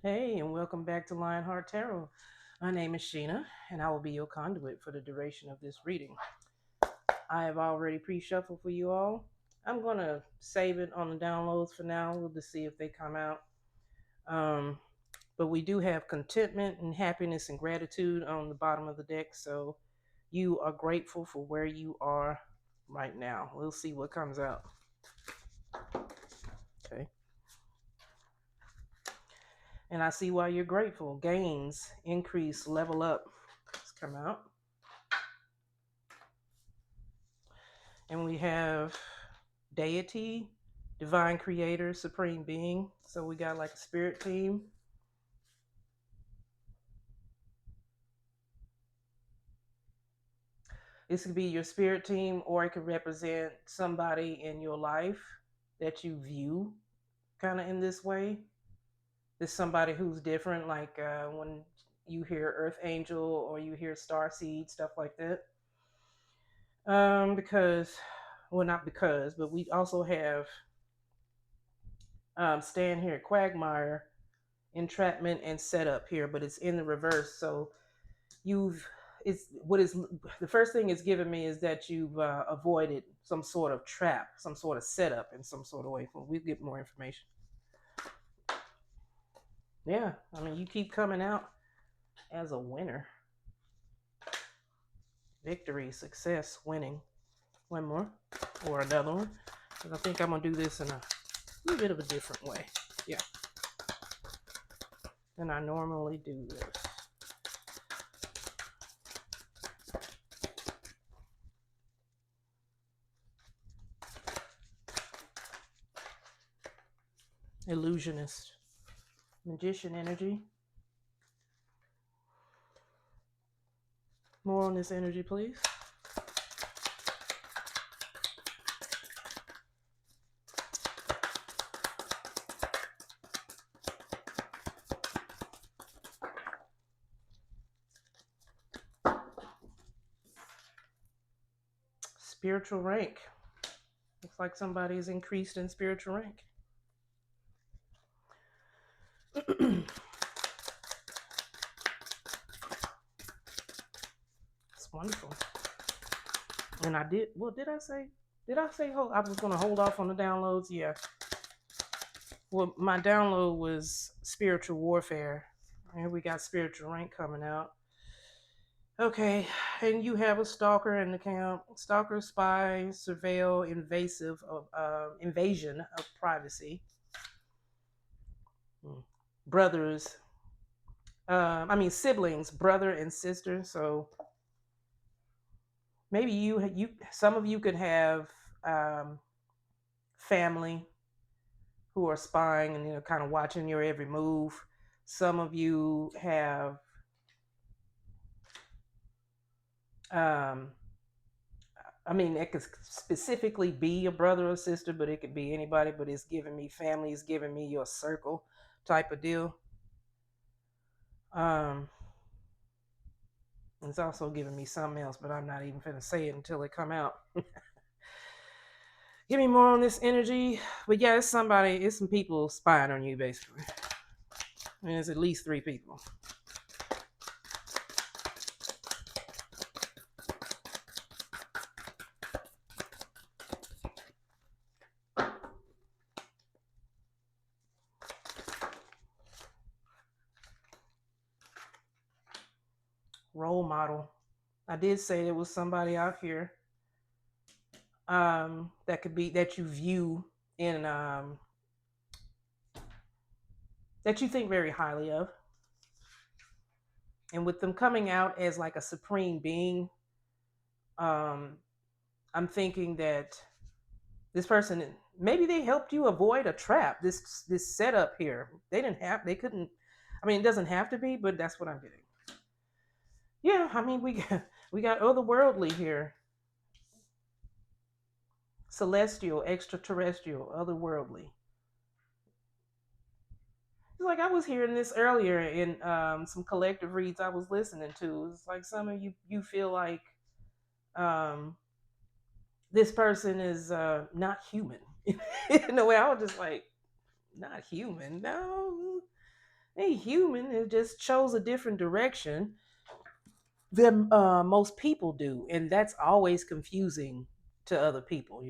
Hey, and welcome back to Lionheart Tarot. My name is Sheena, and I will be your conduit for the duration of this reading. I have already pre-shuffled for you all. I'm gonna save it on the downloads for now. We'll just see if they come out. Um, but we do have contentment and happiness and gratitude on the bottom of the deck, so you are grateful for where you are right now. We'll see what comes out. Okay. And I see why you're grateful. Gains, increase, level up. Let's come out. And we have deity, divine creator, supreme being. So we got like a spirit team. This could be your spirit team, or it could represent somebody in your life that you view kind of in this way. There's somebody who's different, like when you hear Earth Angel or you hear Star Seed, stuff like that. Because, well, not because, but we also have Stan here, Quagmire, entrapment, and setup here, but it's in the reverse. So you've it's what is the first thing it's given me is that you've avoided some sort of trap, some sort of setup in some sort of way. Well, we get more information. Yeah, I mean, you keep coming out as a winner. Victory, success, winning. One more or another one. And I think I'm gonna do this in a little bit of a different way. Yeah, than I normally do this. Illusionist, magician energy. More on this energy, please. Spiritual rank. Looks like somebody's increased in spiritual rank. It's wonderful. And I did, well, did I say? Did I say hold? I was going to hold off on the downloads. Yeah. Well, my download was spiritual warfare. And we got spiritual rank coming out. Okay. And you have a stalker in the camp. Stalker, spy, surveil, invasive of invasion of privacy. Brothers. I mean siblings, brother and sister. So maybe some of you could have um, family who are spying and kind of watching your every move. Some of you have um, I mean, it could specifically be a brother or sister, but it could be anybody. But it's giving me family, it's giving me your circle type of deal. um it's also giving me something else, but I'm not even gonna say it until it come out. Give me more on this energy. But yeah, it's some people spying on you basically. And it's at least three people. Role model. I did say there was somebody out here that could be that you view in that you think very highly of. And with them coming out as like a supreme being, um, I'm thinking that this person, maybe they helped you avoid a trap. This setup here, they couldn't. I mean, it doesn't have to be, but that's what I'm getting. Yeah, I mean, we got otherworldly here, celestial, extraterrestrial, otherworldly. It's like I was hearing this earlier in some collective reads I was listening to. It's like some of you feel like um, this person is not human. In a way, I was just like, not human. No, a human. It just chose a different direction than most people do, and that's always confusing to other people.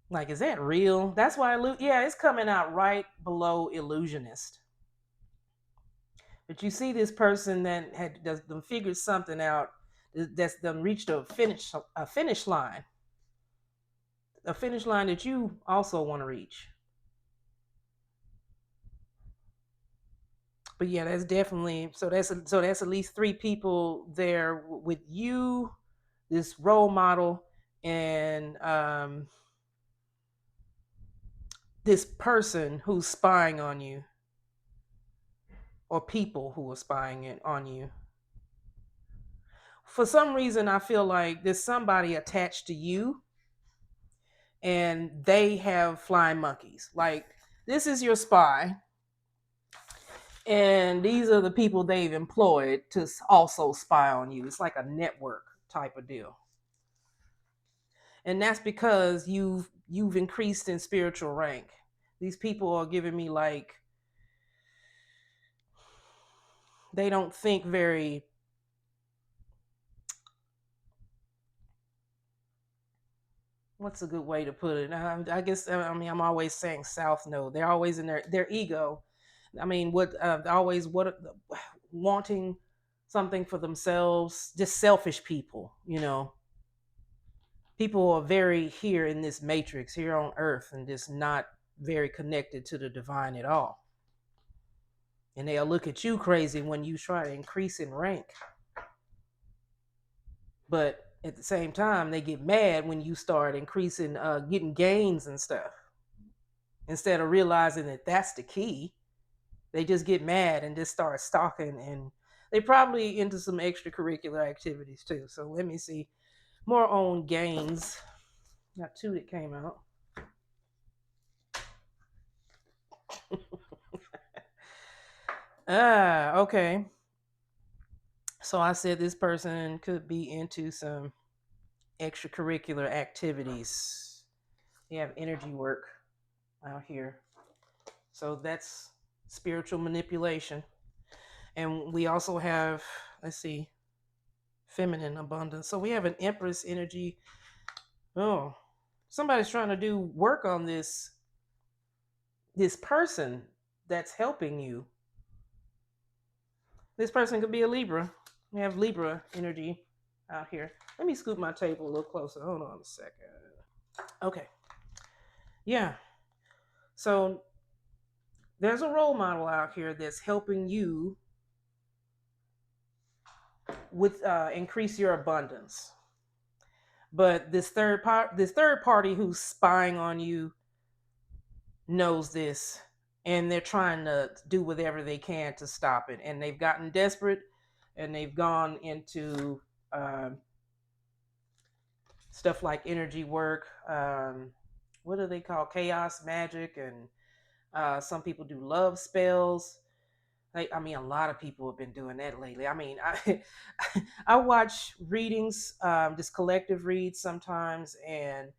Like, is that real? That's why, yeah, it's coming out right below illusionist. But you see this person that had does them figured something out that's done reached a finish line, a finish line that you also want to reach. But yeah, that's definitely so that's at least three people there with you, this role model, and this person who's spying on you, or people who are spying it on you. For some reason, I feel like there's somebody attached to you, and they have flying monkeys. Like, this is your spy, and these are the people they've employed to also spy on you. It's like a network type of deal, and that's because you've increased in spiritual rank. These people are giving me like they don't think very. What's a good way to put it? I guess I mean I'm always saying South Node. They're always in their ego. I mean, what always what wanting something for themselves. Just selfish people. People are very here in this matrix here on Earth, and just not very connected to the divine at all. And they'll look at you crazy when you try to increase in rank. But at the same time, they get mad when you start increasing, getting gains and stuff. Instead of realizing that that's the key, they just get mad and just start stalking. And they probably into some extracurricular activities too. So let me see more on gains. Got two that came out. Okay. So I said this person could be into some extracurricular activities. They have energy work out here. So that's spiritual manipulation. And we also have, let's see, feminine abundance. So we have an empress energy. Oh, somebody's trying to do work on this person that's helping you. This person could be a Libra. We have Libra energy out here. Let me scoot my table a little closer. Hold on a second. Okay. Yeah. So there's a role model out here that's helping you with increase your abundance. But this third party who's spying on you knows this, and they're trying to do whatever they can to stop it. And they've gotten desperate, and they've gone into stuff like energy work. What do they call chaos magic? And some people do love spells. Like, I mean, a lot of people have been doing that lately. I mean, I watch readings, just collective reads sometimes, and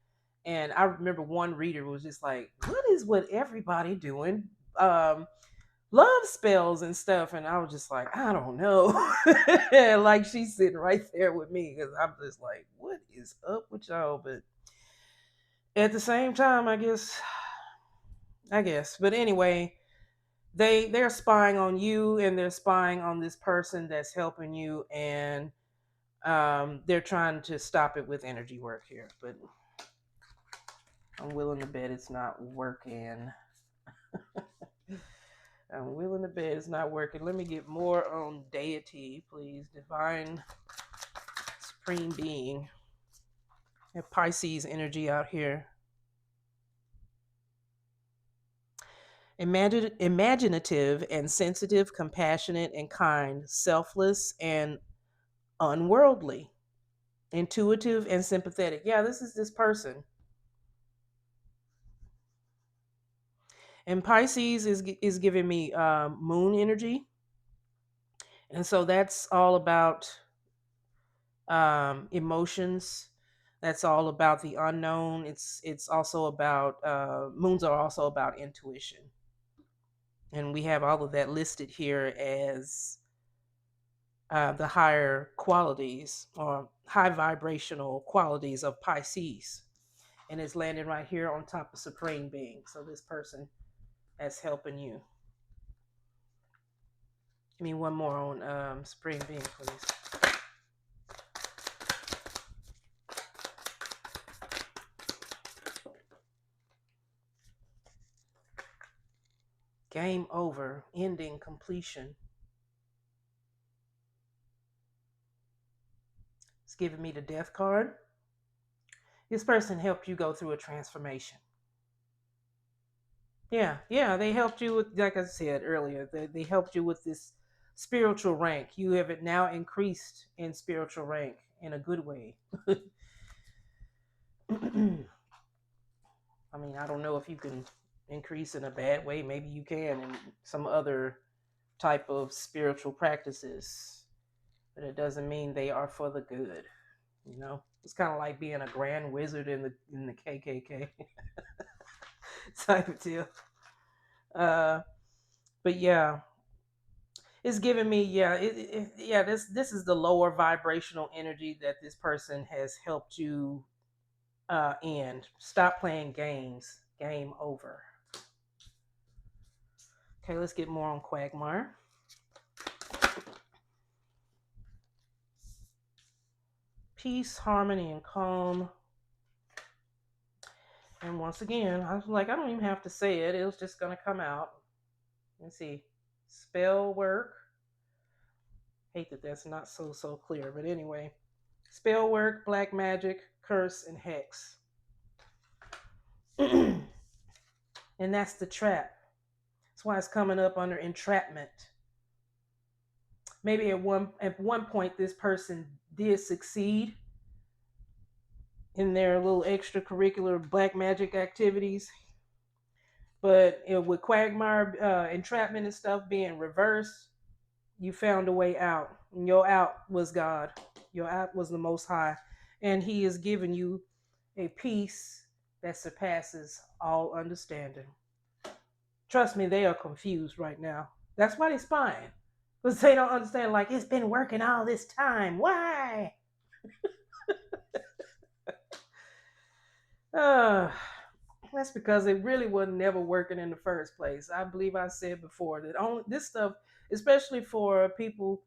I remember one reader was just like, "What is with everybody doing love spells and stuff?" And I was just like, "I don't know." Like, she's sitting right there with me because I'm just like, "What is up with y'all?" But at the same time, I guess. But anyway, they're spying on you, and they're spying on this person that's helping you, and they're trying to stop it with energy work here. But I'm willing to bet it's not working. I'm willing to bet it's not working. Let me get more on deity, please. Divine supreme being. I have Pisces energy out here. Imaginative and sensitive, compassionate and kind, selfless and unworldly, intuitive and sympathetic. Yeah, this is this person. And Pisces is giving me moon energy, and so that's all about emotions. That's all about the unknown. It's also about moons are also about intuition. And we have all of that listed here as the higher qualities or high vibrational qualities of Pisces. And it's landing right here on top of Supreme Being. So this person that's helping you. Give me one more on Supreme Being, please. Game over, ending, completion. It's giving me the death card. This person helped you go through a transformation. Yeah, they helped you with, like I said earlier, they helped you with this spiritual rank. You have it now increased in spiritual rank in a good way. I mean, I don't know if you can increase in a bad way. Maybe you can in some other type of spiritual practices, but it doesn't mean they are for the good. You know, it's kind of like being a grand wizard in the KKK type of deal. Uh, but yeah, it's giving me yeah, this is the lower vibrational energy that this person has helped you end. Stop playing games. Game over. Okay, let's get more on Quagmire. Peace, harmony, and calm. And once again, I was like, I don't even have to say it. It was just going to come out. Let's see. Spell work. Hate that that's not so clear. But anyway. Spell work, black magic, curse, and hex. And that's the trap. That's why it's coming up under entrapment. Maybe at one point this person did succeed in their little extracurricular black magic activities, but with Quagmire entrapment and stuff being reversed, you found a way out. And your out was God. Your out was the Most High, and He is giving you a peace that surpasses all understanding. Trust me, they are confused right now. That's why they're spying. Because they don't understand, like, it's been working all this time. Why? Uh, that's because it really was never working in the first place. I believe I said before that only this stuff, especially for people,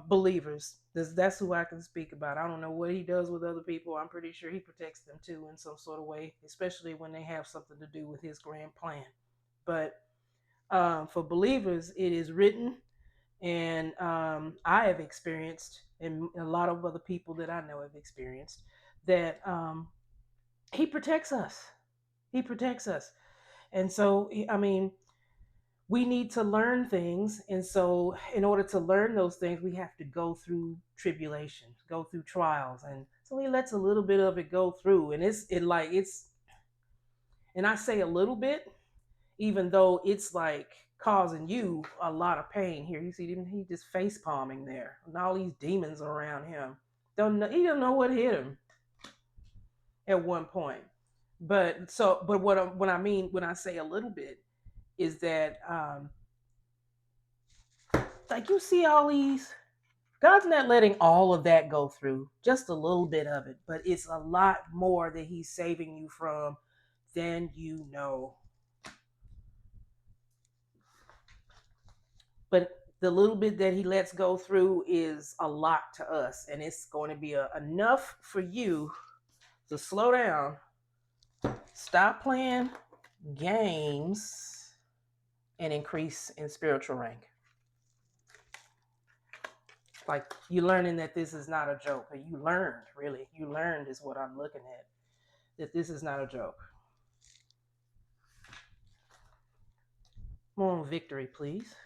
believers, that's who I can speak about. I don't know what he does with other people. I'm pretty sure he protects them too in some sort of way, especially when they have something to do with his grand plan. But for believers, it is written. And I have experienced, and a lot of other people that I know have experienced, that he protects us. He protects us. And so, I mean, we need to learn things. And so, in order to learn those things, we have to go through tribulations, go through trials. And so, he lets a little bit of it go through. And and I say a little bit, even though it's like causing you a lot of pain here. You see him, he just face palming there, and all these demons around him. He don't know what hit him at one point. But what I mean when I say a little bit is that like you see all these. God's not letting all of that go through, just a little bit of it, but it's a lot more that He's saving you from than you know. But the little bit that He lets go through is a lot to us, and it's going to be enough for you to slow down, stop playing games, and increase in spiritual rank. Like you learning that this is not a joke. You learned, really. You learned is what I'm looking at. That this is not a joke. More on victory, please.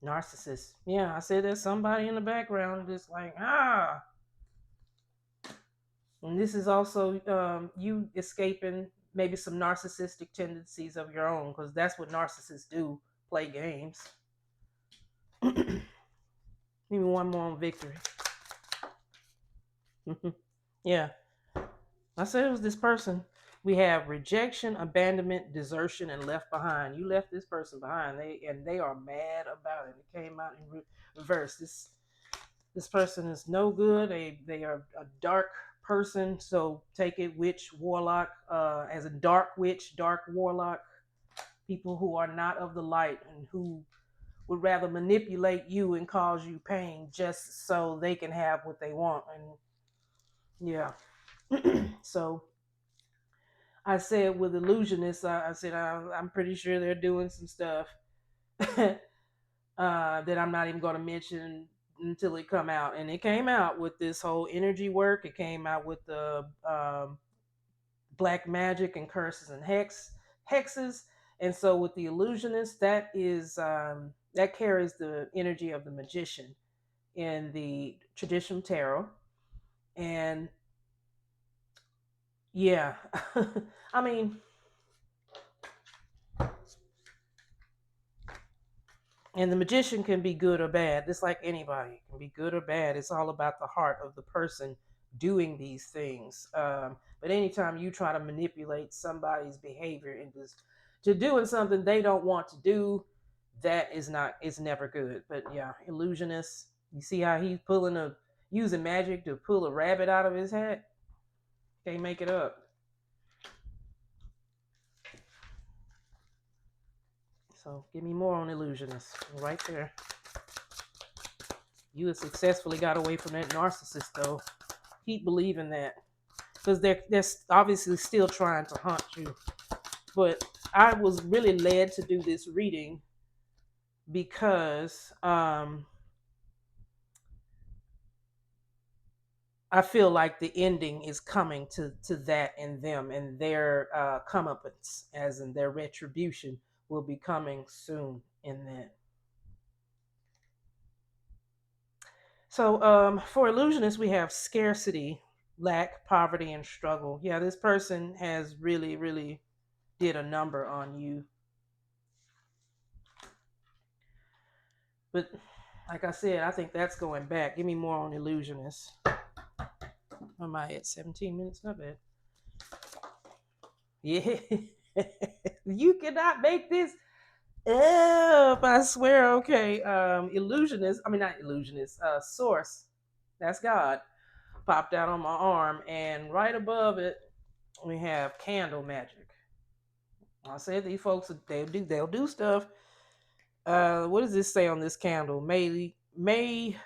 Narcissist. Yeah, I said there's somebody in the background just like, ah. And this is also you escaping maybe some narcissistic tendencies of your own, because that's what narcissists do, play games. Give me one more on victory. Yeah. I said it was this person. We have rejection, abandonment, desertion, and left behind. You left this person behind. They are mad about it. It came out in reverse. This person is no good. They are a dark person. So take it witch, warlock, as a dark witch, dark warlock, people who are not of the light and who would rather manipulate you and cause you pain just so they can have what they want. And yeah. So I said with illusionists, I said I'm pretty sure they're doing some stuff that I'm not even going to mention until it come out. And it came out with this whole energy work. It came out with the black magic and curses and hexes. And so with the illusionist, that is that carries the energy of the magician in the traditional tarot. And yeah, I mean, and the magician can be good or bad, just like anybody. It can be good or bad. It's all about the heart of the person doing these things. But anytime you try to manipulate somebody's behavior into to doing something they don't want to do, that is not, it's never good. But yeah, illusionist, you see how he's using magic to pull a rabbit out of his hat? Can't make it up. So give me more on illusionist right there. You have successfully got away from that narcissist though. Keep believing that, because they're obviously still trying to haunt you. But I was really led to do this reading because I feel like the ending is coming to that in them, and their comeuppance, as in their retribution, will be coming soon in that. So for illusionists, we have scarcity, lack, poverty, and struggle. Yeah, this person has really, really did a number on you. But like I said, I think that's going back. Give me more on illusionists. Am I at 17 minutes? Not bad. Yeah. You cannot make this up. I swear. Okay. Illusionist. I mean, not illusionist. Source. That's God. Popped out on my arm, and right above it, we have candle magic. I said these folks, they'll do stuff. What does this say on this candle? May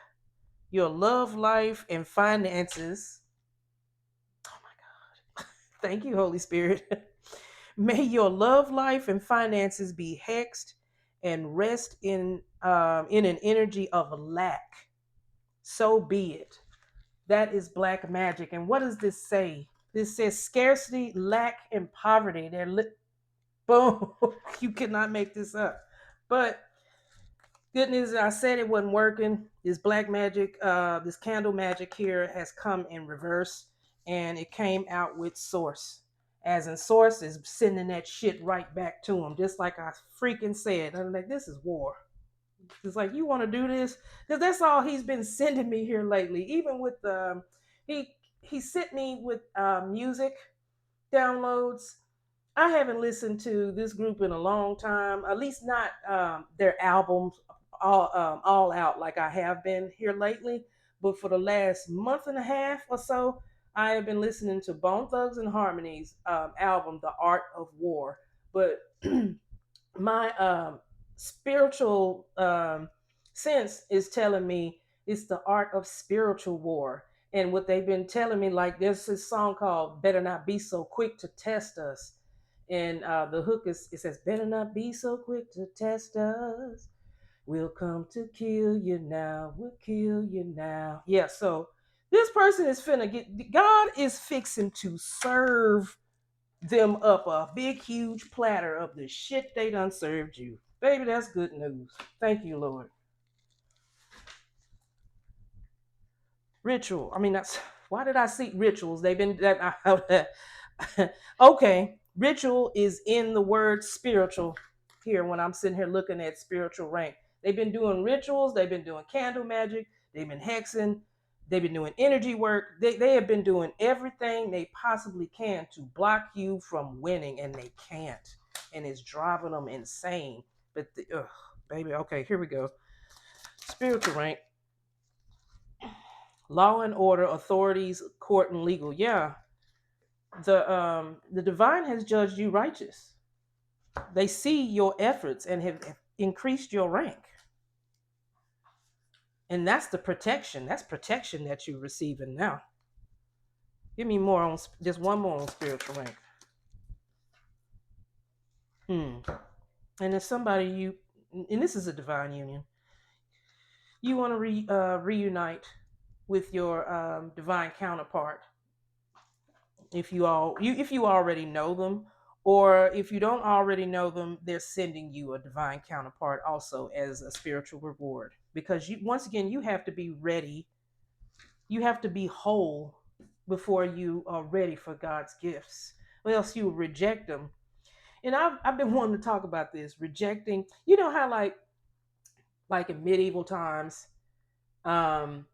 your love life and finances. Oh my God. Thank you, Holy Spirit. May your love life and finances be hexed and rest in an energy of lack. So be it. That is black magic. And what does this say? This says scarcity, lack, and poverty. Boom. You cannot make this up. But good news, I said it wasn't working. This black magic, this candle magic here has come in reverse, and it came out with source. As in, source is sending that shit right back to him, just like I freaking said. I'm like, this is war. It's like, you want to do this? Because that's all he's been sending me here lately. Even with he he sent me with music downloads. I haven't listened to this group in a long time. At least not their albums all out like I have been here lately. But for the last month and a half or so, I have been listening to Bone Thugs and Harmony's album, The Art of War. But my spiritual sense is telling me it's the art of spiritual war. And what they've been telling me, like there's this song called "Better Not Be So Quick to Test Us," and the hook is, it says, "Better not be so quick to test us. We'll come to kill you now. We'll kill you now." Yeah. So this person is finna get. God is fixing to serve them up a big, huge platter of the shit they done served you. Baby, that's good news. Thank you, Lord. Ritual. I mean, that's why did I see rituals? They've been that. Okay, ritual is in the word spiritual here when I'm sitting here looking at spiritual rank. They've been doing rituals. They've been doing candle magic. They've been hexing. They've been doing energy work. They have been doing everything they possibly can to block you from winning, and they can't. And it's driving them insane. But, baby, okay, here we go. Spiritual rank, law and order, authorities, court, and legal. Yeah, the divine has judged you righteous. They see your efforts and have increased your rank. And that's the protection. That's protection that you're receiving now. Give me more on just one more on spiritual rank. And if somebody and this is a divine union, you want to reunite with your divine counterpart. If you already know them, or if you don't already know them, they're sending you a divine counterpart also as a spiritual reward. Because you, once again, you have to be ready. You have to be whole before you are ready for God's gifts, or else you reject them. And I've been wanting to talk about this rejecting. You know how like in medieval times, um,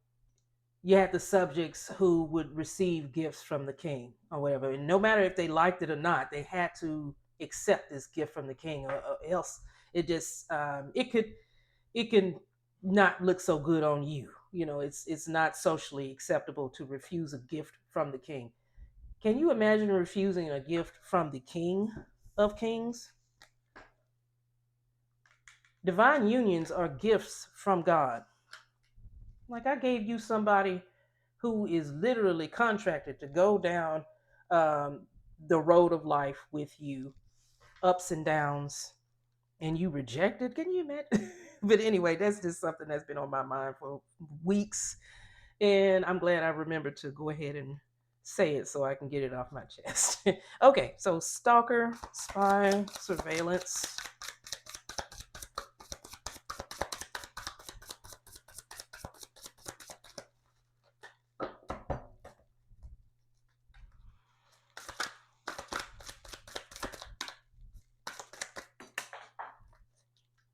you had the subjects who would receive gifts from the king or whatever, and no matter if they liked it or not, they had to accept this gift from the king, or else it just it can not look so good on you. You know, it's not socially acceptable to refuse a gift from the king. Can you imagine refusing a gift from the king of kings? Divine unions are gifts from God. Like I gave you somebody who is literally contracted to go down um, the road of life with you, ups and downs, and you reject it. Can you imagine? But anyway, that's just something that's been on my mind for weeks, and I'm glad I remembered to go ahead and say it so I can get it off my chest. Okay, so stalker, spy, surveillance.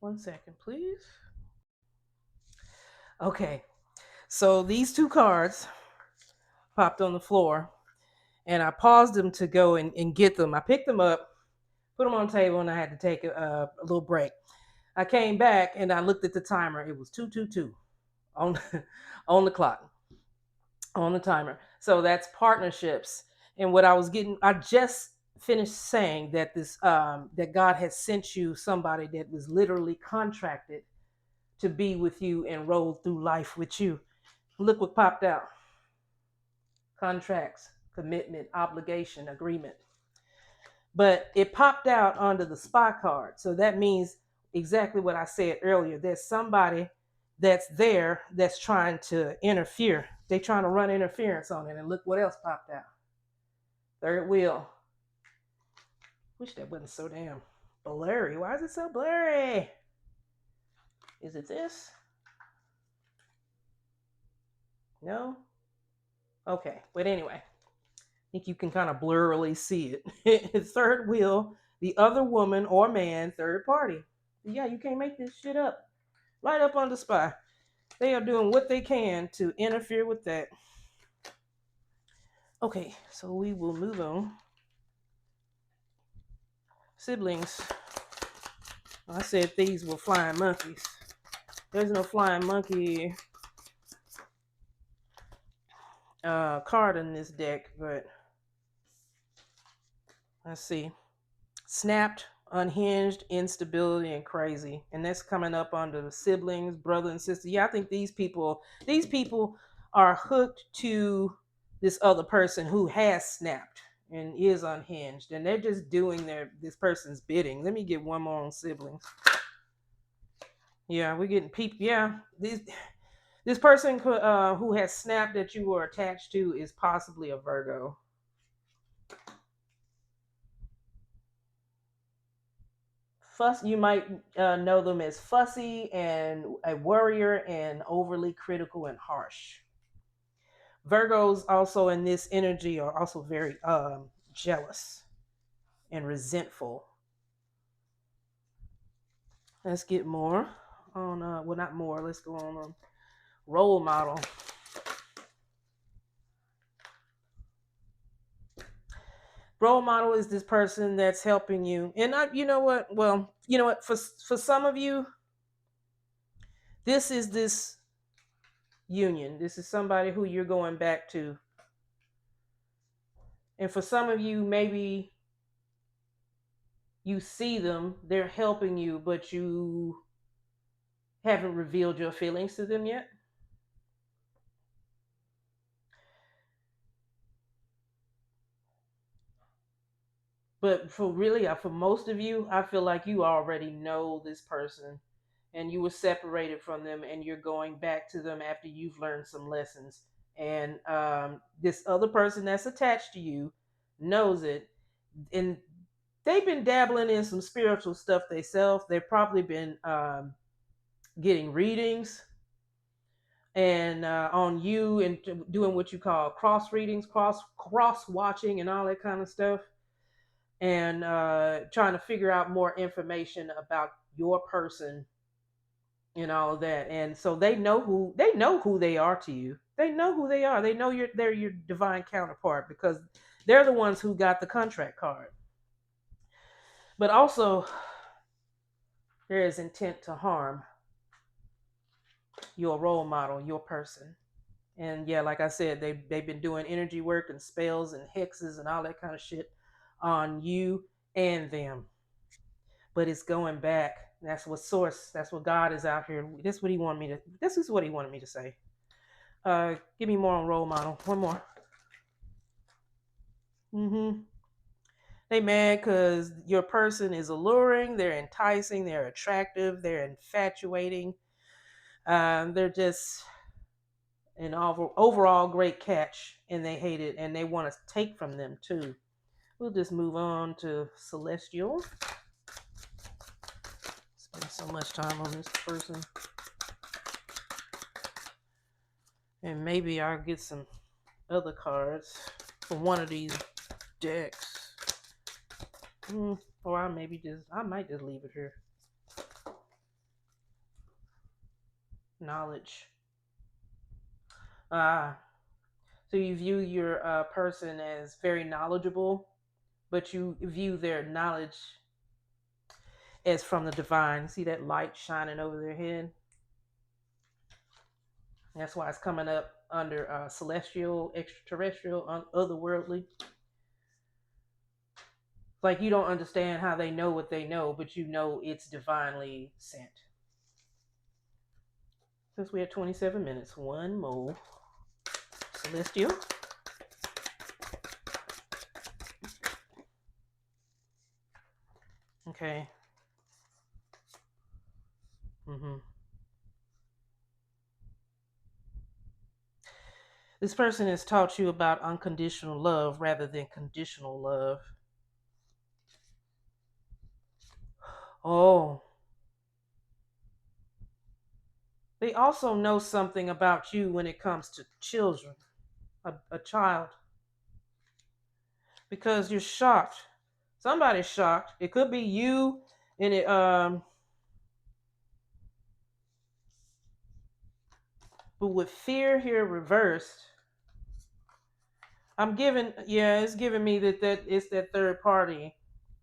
One second, please. Okay, so these two cards popped on the floor, and I paused them to go and get them. I picked them up, put them on the table, and I had to take a little break. I came back and I looked at the timer. It was 2:22 on on the clock, on the timer. So that's partnerships. And what I was getting, I just finished saying that that God has sent you somebody that was literally contracted to be with you and roll through life with you. Look what popped out: contracts, commitment, obligation, agreement. But it popped out under the spy card. So that means exactly what I said earlier. There's somebody that's there that's trying to interfere. They trying to run interference on it. And look what else popped out. Third wheel. Wish that wasn't so damn blurry. Why is it so blurry? Is it this? No? Okay. But anyway, I think you can kind of blurrily see it. Third wheel, the other woman or man, third party. Yeah, you can't make this shit up. Right up on the spy. They are doing what they can to interfere with that. Okay, so we will move on. Siblings. I said these were flying monkeys. There's no flying monkey card in this deck, but let's see. Snapped, unhinged, instability, and crazy. And that's coming up under the siblings, brother and sister. Yeah, I think these people are hooked to this other person who has snapped and is unhinged, and they're just doing this person's bidding. Let me get one more on siblings. Yeah, we're getting people. Yeah, this person who has snapped that you were attached to is possibly a Virgo. You might know them as fussy and a worrier and overly critical and harsh. Virgos also in this energy are also very jealous and resentful. Let's get more on well, not more, let's go on role model. Role model is this person that's helping you. And you know what? Well, you know what? For some of you, this is this union. This is somebody who you're going back to. And for some of you, maybe you see them, they're helping you, but you haven't revealed your feelings to them yet. But for most of you, I feel like you already know this person and you were separated from them and you're going back to them after you've learned some lessons. And this other person that's attached to you knows it. And they've been dabbling in some spiritual stuff themselves. They've probably been getting readings and on you and doing what you call cross readings, cross watching, and all that kind of stuff, and trying to figure out more information about your person and all of that. And so they know who they are to you. They know who they are. They know they're your divine counterpart because they're the ones who got the contract card. But also, there is intent to harm your role model, your person. And yeah, like I said, they've been doing energy work and spells and hexes and all that kind of shit on you and them. But it's going back. That's what source. That's what God is out here. This is what He wanted me to. This is what He wanted me to say. Give me more on role model. One more. Mm-hmm. They mad because your person is alluring. They're enticing. They're attractive. They're infatuating. They're just an overall great catch, and they hate it, and they want to take from them too. We'll just move on to Celestial. Spend so much time on this person. And maybe I'll get some other cards from one of these decks. Or I might just leave it here. Knowledge. So you view your person as very knowledgeable, but you view their knowledge as from the divine. See that light shining over their head? That's why it's coming up under celestial, extraterrestrial, otherworldly. Like you don't understand how they know what they know, but you know it's divinely sent. Since we have 27 minutes, one more. Celestial. Okay. Mm-hmm. This person has taught you about unconditional love rather than conditional love. Oh, they also know something about you when it comes to children, a child, because you're shocked. Somebody's shocked. It could be you, and but with fear here reversed, it's giving me that it's that third party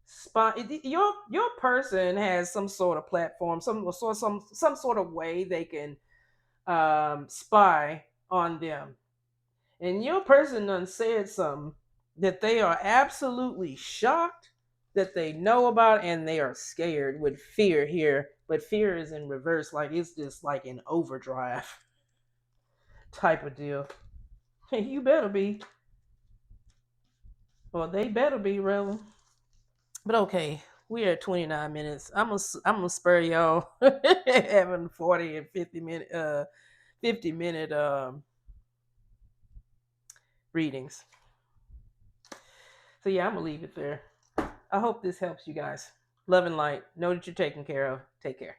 spot. Your person has some sort of platform, some sort of way they can spy on them. And your person done said something that they are absolutely shocked that they know about, and they are scared with fear here. But fear is in reverse, like it's just like an overdrive type of deal. You better be, or they better be, rather. But okay, we are at 29 minutes. I'm gonna spur y'all having 40 and 50 minute readings. So yeah, I'm gonna leave it there. I hope this helps you guys. Love and light. Know that you're taken care of. Take care.